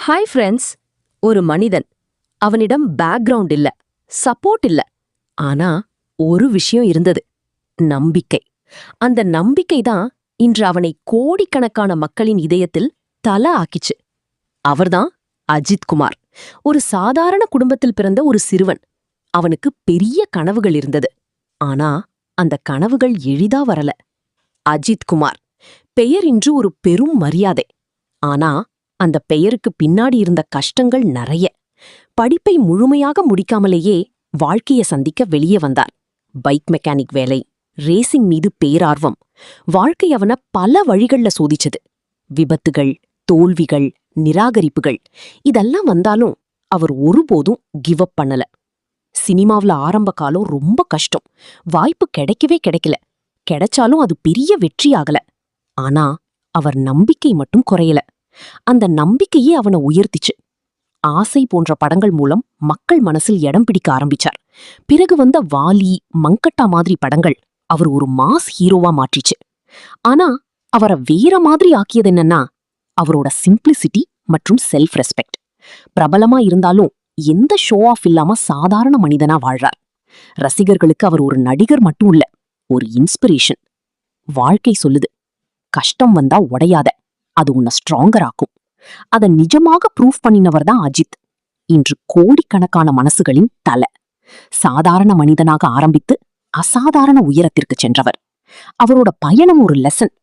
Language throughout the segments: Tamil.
Hi friends. ஒரு மனிதன், அவனிடம் பேக்ரவுண்ட் இல்ல, சப்போர்ட் இல்ல. ஆனா ஒரு விஷயம் இருந்தது, நம்பிக்கை. அந்த நம்பிக்கை தான் இன்று அவனை கோடிக்கணக்கான மக்களின் இதயத்தில் தல ஆக்கிச்சு. அவர்தான் அஜித் குமார். ஒரு சாதாரண குடும்பத்தில் பிறந்த ஒரு சிறுவன். அவனுக்கு பெரிய கனவுகள் இருந்தது. ஆனா அந்த கனவுகள் எளிதா வரல. அஜித் குமார் பெயர் இன்று ஒரு பெரும் மரியாதை. ஆனா அந்த பெயருக்கு பின்னாடி இருந்த கஷ்டங்கள் நிறைய. படிப்பை முழுமையாக முடிக்காமலேயே வாழ்க்கைய சந்திக்க வெளியே வந்தார். பைக் மெக்கானிக் வேலை, ரேசிங் மீது பேரார்வம். வாழ்க்கை அவனை பல வழிகள்ல சோதிச்சது. விபத்துகள், தோல்விகள், நிராகரிப்புகள் இதெல்லாம் வந்தாலும் அவர் ஒருபோதும் கிவ் அப் பண்ணல. சினிமாவுல ஆரம்ப காலம் ரொம்ப கஷ்டம். வாய்ப்பு கிடைக்கவே கிடைக்கல. கிடைச்சாலும் அது பெரிய வெற்றியாகல. ஆனா அவர் நம்பிக்கை மட்டும் குறையல. அந்த நம்பிக்கையே அவனை உயர்த்திச்சு. ஆசை போன்ற படங்கள் மூலம் மக்கள் மனசில் இடம் பிடிக்க ஆரம்பிச்சார். பிறகு வந்த வாலி, மங்கட்டா மாதிரி படங்கள் அவர் ஒரு மாஸ் ஹீரோவா மாற்றிச்சு. ஆனா அவரை வேற மாதிரி ஆக்கியது என்னன்னா, அவரோட சிம்பிளிசிட்டி மற்றும் செல்ஃப் ரெஸ்பெக்ட். பிரபலமா இருந்தாலும் எந்த ஷோ ஆஃப் இல்லாம சாதாரண மனிதனா வாழ்றார். ரசிகர்களுக்கு அவர் ஒரு நடிகர் மட்டும் இல்ல, ஒரு இன்ஸ்பிரேஷன். வாழ்க்கை சொல்லுது, கஷ்டம் வந்தா உடையாத, அது உன்னை ஸ்ட்ராங்கர் ஆக்கும். அதை நிஜமாக ப்ரூவ் பண்ணினவர் தான் அஜித். இன்று கோடிக்கணக்கான மனசுகளின் தலை. சாதாரண மனிதனாக ஆரம்பித்து அசாதாரண உயரத்திற்கு சென்றவர். அவரோட பயணம் ஒரு லெசன்.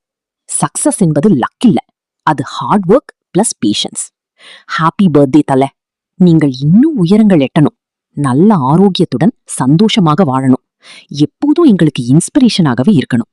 சக்சஸ் என்பது லக் இல்ல, அது hard work plus patience. Happy birthday தல. நீங்கள் இன்னும் உயரங்கள் எட்டணும். நல்ல ஆரோக்கியத்துடன் சந்தோஷமாக வாழணும். எப்போதும் எங்களுக்கு இன்ஸ்பிரேஷனாகவே இருக்கணும்.